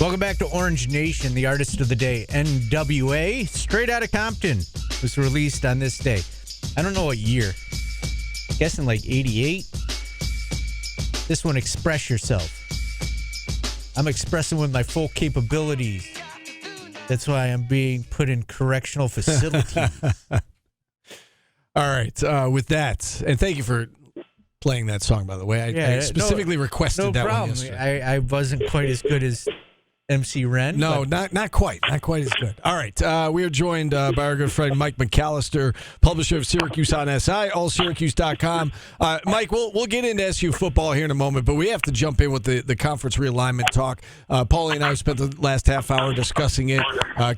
Welcome back to Orange Nation, the artist of the day, NWA, straight out of Compton, was released on this day. I don't know what year. Guessing like 88. This one, Express Yourself. I'm expressing with my full capabilities. That's why I'm being put in correctional facility. All right, with that, and thank you for playing that song, by the way. I specifically requested that problem. one yesterday. I wasn't quite as good as MC Ren. No, not quite. Not quite as good. All right. We are joined by our good friend Mike McAllister, publisher of Syracuse on SI, allsyracuse.com. Mike, we'll get into SU football here in a moment, but we have to jump in with the conference realignment talk. Paulie and I spent the last half hour discussing it.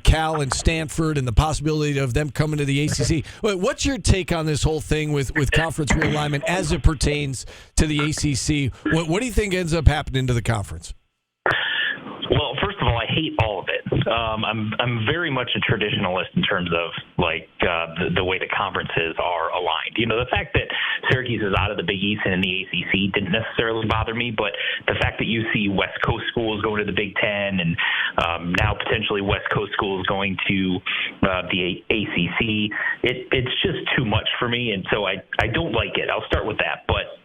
Cal and Stanford and the possibility of them coming to the ACC. What's your take on this whole thing with conference realignment as it pertains to the ACC? What do you think ends up happening to the conference? Well, first of all, I hate all of it. I'm very much a traditionalist in terms of the way the conferences are aligned. You know, the fact that Syracuse is out of the Big East and in the ACC didn't necessarily bother me, but the fact that you see West Coast schools going to the Big Ten and now potentially West Coast schools going to the ACC, it's just too much for me, and so I don't like it. I'll start with that, but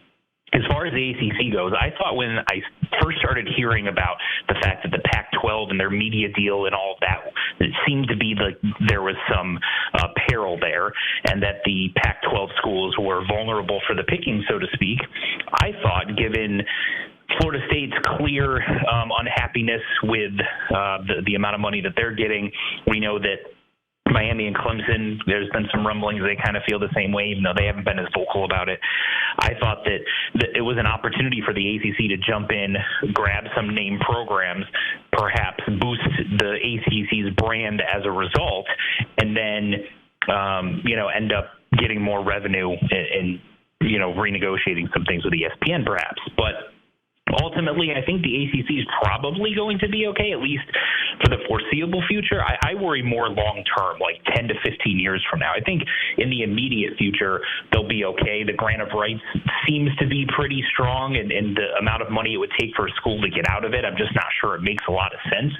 as far as the ACC goes, I thought when I first started hearing about the fact that the Pac-12 and their media deal and all of that, it seemed to be like there was some peril there and that the Pac-12 schools were vulnerable for the picking, so to speak. I thought, given Florida State's clear unhappiness with the amount of money that they're getting, we know that Miami and Clemson, there's been some rumblings they kind of feel the same way, even though they haven't been as vocal about it. I thought that it was an opportunity for the ACC to jump in, grab some name programs, perhaps boost the ACC's brand as a result, and then, end up getting more revenue and renegotiating some things with ESPN perhaps. But ultimately, I think the ACC is probably going to be okay, at least for the foreseeable future. I worry more long-term, like 10 to 15 years from now. I think in the immediate future, they'll be okay. The grant of rights seems to be pretty strong, and the amount of money it would take for a school to get out of it, I'm just not sure it makes a lot of sense.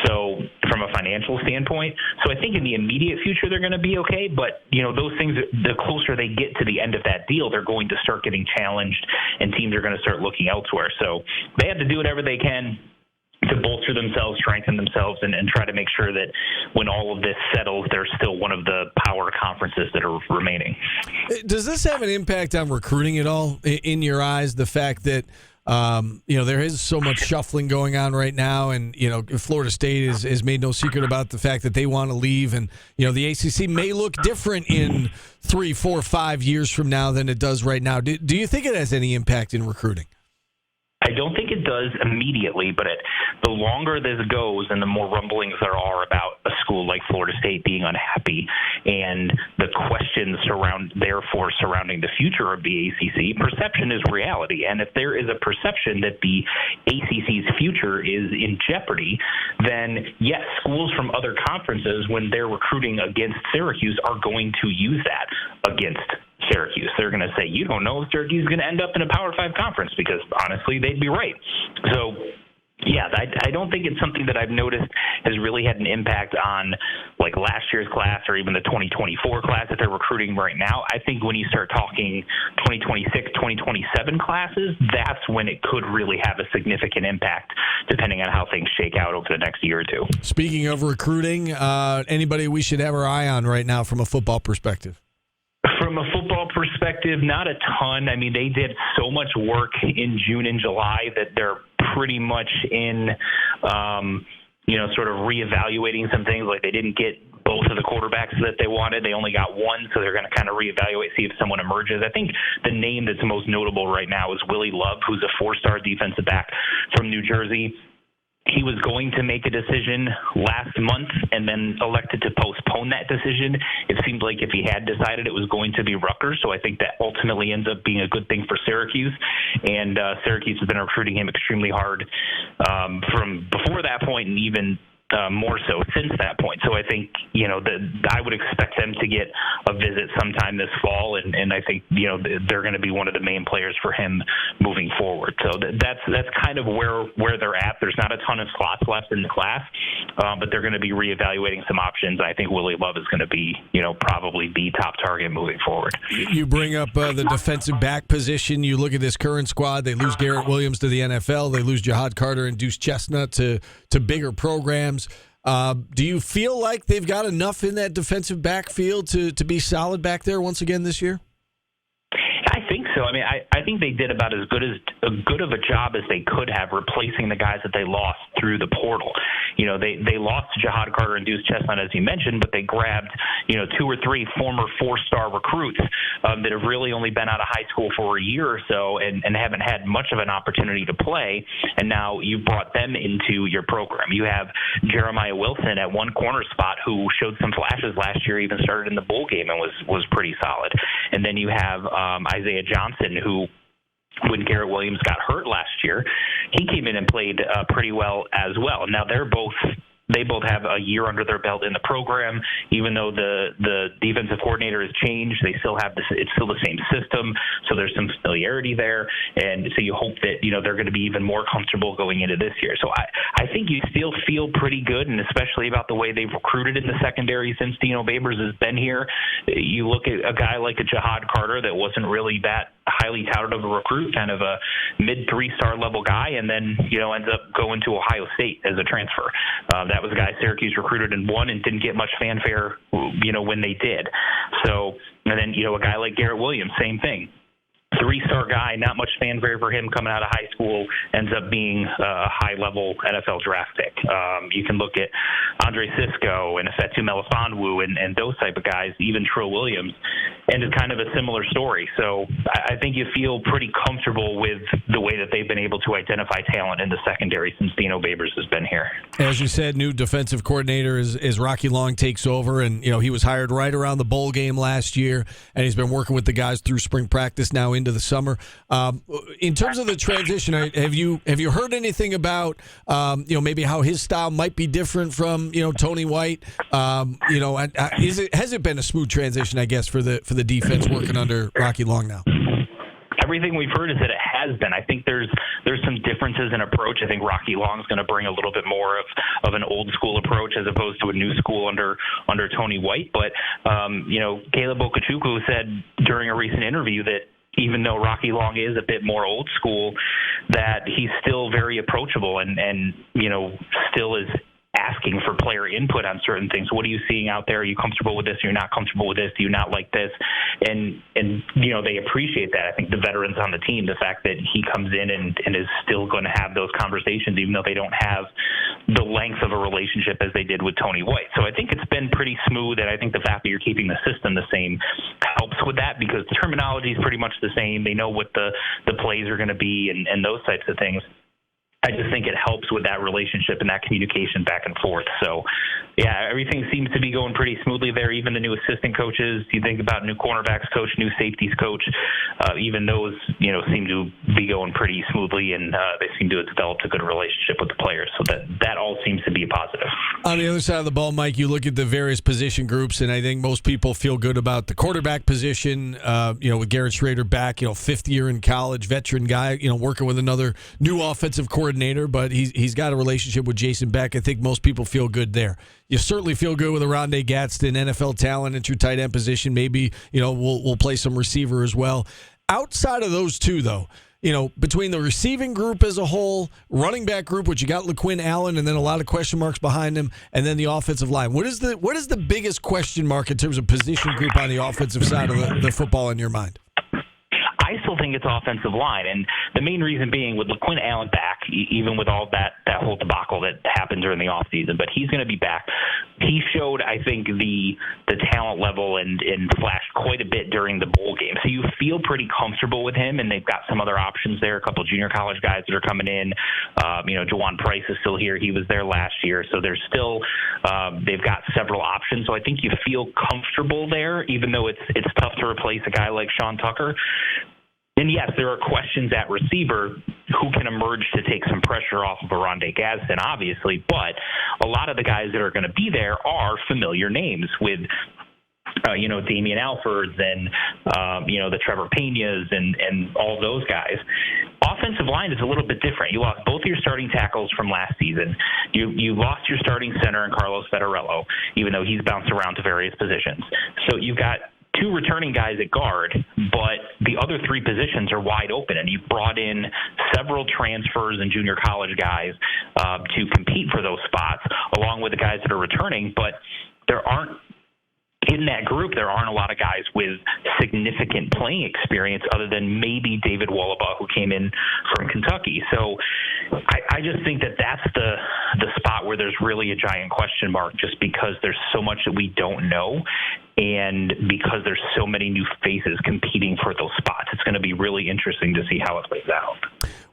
So from a financial standpoint, so I think in the immediate future, they're going to be okay. But, those things, the closer they get to the end of that deal, they're going to start getting challenged, and teams are going to start looking elsewhere. So they have to do whatever they can to bolster themselves, strengthen themselves, and try to make sure that when all of this settles, they're still one of the power conferences that are remaining. Does this have an impact on recruiting at all, in your eyes, the fact that there is so much shuffling going on right now, and Florida State has made no secret about the fact that they want to leave, and the ACC may look different in 3, 4, 5 years from now than it does right now. Do you think it has any impact in recruiting? I don't think it does immediately, but the longer this goes and the more rumblings there are about a school like Florida State being unhappy and the questions surrounding the future of the ACC, perception is reality. And if there is a perception that the ACC's future is in jeopardy, then yes, schools from other conferences, when they're recruiting against Syracuse, are going to use that against Syracuse. They're going to say, you don't know if Syracuse is going to end up in a Power 5 conference, because honestly, they'd be right. So, yeah, I don't think it's something that I've noticed has really had an impact on like last year's class or even the 2024 class that they're recruiting right now. I think when you start talking 2026, 2027 classes, that's when it could really have a significant impact depending on how things shake out over the next year or two. Speaking of recruiting, anybody we should have our eye on right now from a football perspective? From a football perspective, not a ton. I mean, they did so much work in June and July that they're pretty much in, sort of reevaluating some things. Like they didn't get both of the quarterbacks that they wanted. They only got one, so they're going to kind of reevaluate, see if someone emerges. I think the name that's most notable right now is Willie Love, who's a 4-star defensive back from New Jersey. He was going to make a decision last month and then elected to postpone that decision. It seemed like if he had decided it was going to be Rutgers, so I think that ultimately ends up being a good thing for Syracuse. And Syracuse has been recruiting him extremely hard from before that point and even more so since that point. So I think, I would expect them to get a visit sometime this fall, and I think, they're going to be one of the main players for him moving forward. So that's kind of where they're at. There's not a ton of slots left in the class, but they're going to be reevaluating some options. I think Willie Love is going to be, probably the top target moving forward. You bring up the defensive back position. You look at this current squad. They lose Garrett Williams to the NFL. They lose Jahad Carter and Deuce Chestnut to bigger programs. Do you feel like they've got enough in that defensive backfield to be solid back there once again this year? I think so. I mean, I think they did about as good of a job as they could have replacing the guys that they lost through the portal. They lost Jahad Carter and Deuce Chestnut, as you mentioned, but they grabbed, 2 or 3 former 4-star recruits that have really only been out of high school for a year or so and haven't had much of an opportunity to play. And now you brought them into your program. You have Jeremiah Wilson at one corner spot who showed some flashes last year, even started in the bowl game and was pretty solid. And then you have Isaiah Johnson, who, when Garrett Williams got hurt last year, he came in and played pretty well as well. Now they both have a year under their belt in the program. Even though the defensive coordinator has changed, they still have it's still the same system. So there's some familiarity there, and so you hope that they're going to be even more comfortable going into this year. So I think you still feel pretty good, and especially about the way they've recruited in the secondary since Dino Babers has been here. You look at a guy like a Jahad Carter that wasn't really that highly touted of a recruit, kind of a mid 3-star level guy, and then ends up going to Ohio State as a transfer. That was a guy Syracuse recruited and won and didn't get much fanfare, when they did. So, and then a guy like Garrett Williams, same thing. 3-star guy, not much fanfare for him coming out of high school, ends up being a high-level NFL draft pick. You can look at Andre Sisco and Efetu Melifonwu and those type of guys, even Trill Williams, and it's kind of a similar story. So I think you feel pretty comfortable with the way that they've been able to identify talent in the secondary since Dino Babers has been here. As you said, new defensive coordinator is Rocky Long takes over, and he was hired right around the bowl game last year, and he's been working with the guys through spring practice now into the summer. In terms of the transition, have you heard anything about maybe how his style might be different from Tony White? Has it been a smooth transition, I guess, for the defense working under Rocky Long now? Everything we've heard is that it has been. I think there's some differences in approach. I think Rocky Long's going to bring a little bit more of an old school approach as opposed to a new school under Tony White. But Caleb Okechukwu said during a recent interview that even though Rocky Long is a bit more old school, that he's still very approachable and still is asking for player input on certain things. What are you seeing out there? Are you comfortable with this? Are you not comfortable with this? Do you not like this? And they appreciate that. I think the veterans on the team, the fact that he comes in and is still going to have those conversations, even though they don't have the length of a relationship as they did with Tony White. So I think it's been pretty smooth, and I think the fact that you're keeping the system the same helps with that because the terminology is pretty much the same. They know what the plays are going to be and those types of things. I just think it helps with that relationship and that communication back and forth. So, yeah, everything seems to be going pretty smoothly there. Even the new assistant coaches, you think about new cornerbacks coach, new safeties coach, even those, seem to be going pretty smoothly, and they seem to have developed a good relationship with the players. So that all seems to be a positive. On the other side of the ball, Mike, you look at the various position groups, and I think most people feel good about the quarterback position, with Garrett Schrader back, fifth year in college, veteran guy, working with another new offensive coordinator, but he's got a relationship with Jason Beck. I think most people feel good there. You certainly feel good with Aronde Gadsden, NFL talent at your tight end position. Maybe, we'll play some receiver as well. Outside of those two, though, between the receiving group as a whole, running back group, which you got LaQuinn Allen, and then a lot of question marks behind him, and then the offensive line. What is the biggest question mark in terms of position group on the offensive side of the football in your mind? I still think it's offensive line, and the main reason being with LaQuinn Allen back, even with all that whole debacle that happened during the offseason, but he's going to be back. He showed, I think, the talent level and flashed quite a bit during the bowl game. So you feel pretty comfortable with him, and they've got some other options there, a couple of junior college guys that are coming in. Jawan Price is still here. He was there last year. So there's still they've got several options. So I think you feel comfortable there, even though it's tough to replace a guy like Sean Tucker. And yes, there are questions at receiver who can emerge to take some pressure off of Aronde Gadsden, obviously, but a lot of the guys that are going to be there are familiar names with Damian Alfords and, the Trevor Peñas and all those guys. Offensive line is a little bit different. You lost both your starting tackles from last season. You lost your starting center in Carlos Federello, even though he's bounced around to various positions. So you've got two returning guys at guard, but the other three positions are wide open, and you brought in several transfers and junior college guys to compete for those spots, along with the guys that are returning, but in that group, there aren't a lot of guys with significant playing experience other than maybe David Wallabaugh, who came in from Kentucky. So I just think that that's the spot where there's really a giant question mark, just because there's so much that we don't know, and because there's so many new faces competing for those spots. It's going to be really interesting to see how it plays out.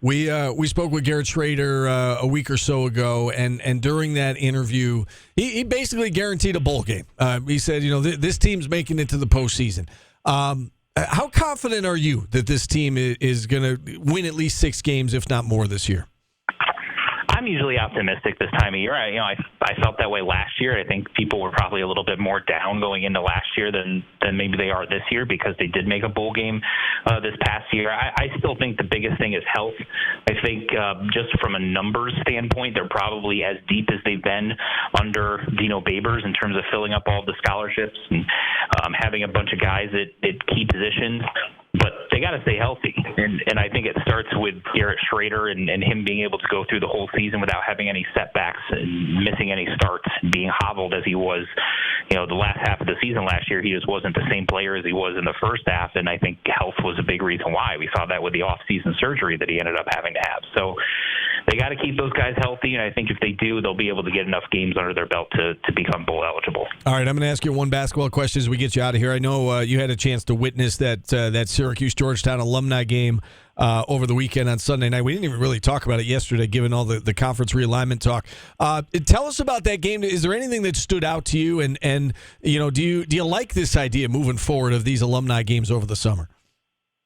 We spoke with Garrett Schrader a week or so ago, and during that interview, he basically guaranteed a bowl game. He said, this team's making it to the postseason. How confident are you that this team is going to win at least 6 games, if not more, this year? I'm usually optimistic this time of year. I felt that way last year. I think people were probably a little bit more down going into last year than maybe they are this year, because they did make a bowl game this past year. I still think the biggest thing is health. I think just from a numbers standpoint, they're probably as deep as they've been under Dino Babers in terms of filling up all the scholarships and having a bunch of guys at key positions. But they got to stay healthy, and I think it starts with Garrett Schrader and him being able to go through the whole season without having any setbacks and missing any starts, being hobbled as he was, the last half of the season last year. He just wasn't the same player as he was in the first half, and I think health was a big reason why. We saw that with the off-season surgery that he ended up having to have. So they got to keep those guys healthy, and I think if they do, they'll be able to get enough games under their belt to become bowl eligible. All right, I'm going to ask you one basketball question as we get you out of here. I know you had a chance to witness that Syracuse-Georgetown alumni game over the weekend on Sunday night. We didn't even really talk about it yesterday, given all the conference realignment talk. Tell us about that game. Is there anything that stood out to you? And do you like this idea moving forward of these alumni games over the summer?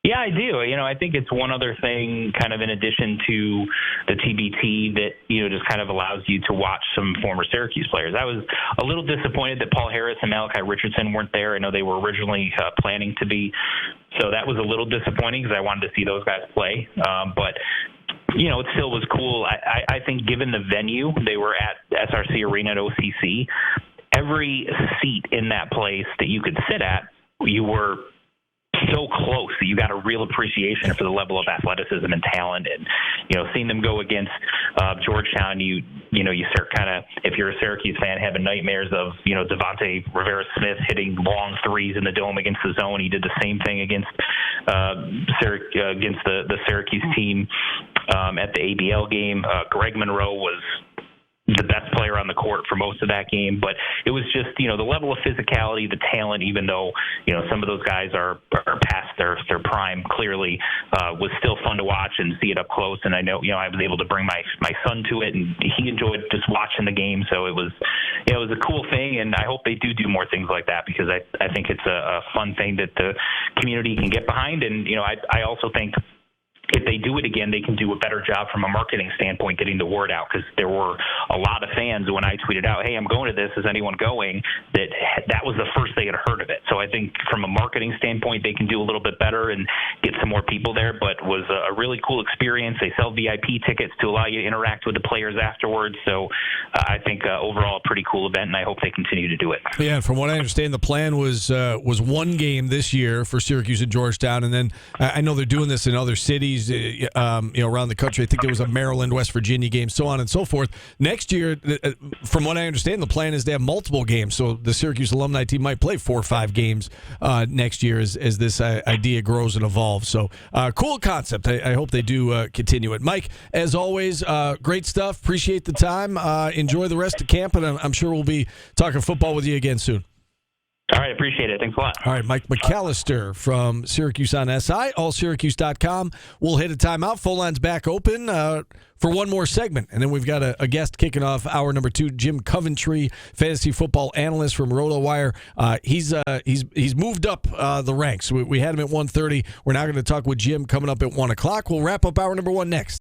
Yeah, I do. I think it's one other thing kind of in addition to the TBT that, just kind of allows you to watch some former Syracuse players. I was a little disappointed that Paul Harris and Malachi Richardson weren't there. I know they were originally planning to be. So that was a little disappointing because I wanted to see those guys play. But it still was cool. I think given the venue, they were at SRC Arena at OCC. Every seat in that place that you could sit at, you were so close that you got a real appreciation for the level of athleticism and talent. And seeing them go against Georgetown, you start kind of, if you're a Syracuse fan, having nightmares of Devontae Rivera-Smith hitting long threes in the dome against the zone. He did the same thing against the Syracuse team at the ABL game. Greg Monroe was the best player on the court for most of that game, but it was just the level of physicality, the talent, even though some of those guys are past their prime, clearly was still fun to watch and see it up close. And I know I was able to bring my son to it, and he enjoyed just watching the game. So it was a cool thing, and I hope they do more things like that, because I think it's a fun thing that the community can get behind. And I also think if they do it again, they can do a better job from a marketing standpoint getting the word out, because there were a lot of fans when I tweeted out, "Hey, I'm going to this. Is anyone going?" that was the first they had heard of it. So I think from a marketing standpoint, they can do a little bit better and get some more people there. But it was a really cool experience. They sell VIP tickets to allow you to interact with the players afterwards. So I think overall a pretty cool event, and I hope they continue to do it. Yeah, from what I understand, the plan was one game this year for Syracuse and Georgetown, and then I know they're doing this in other cities around the country. I think there was a Maryland, West Virginia game, so on and so forth. Next year, from what I understand, the plan is to have multiple games. So the Syracuse alumni team might play 4 or 5 games next year as this idea grows and evolves. So cool concept. I hope they do continue it. Mike, as always, great stuff. Appreciate the time. Enjoy the rest of camp, and I'm sure we'll be talking football with you again soon. All right, appreciate it. Thanks a lot. All right, Mike McAllister from Syracuse on SI, allsyracuse.com. We'll hit a timeout. Phone line's back open for one more segment, and then we've got a guest kicking off hour number 2, Jim Coventry, fantasy football analyst from RotoWire. He's moved up the ranks. We had him at 1:30. We're now going to talk with Jim coming up at 1 o'clock. We'll wrap up hour number 1 next.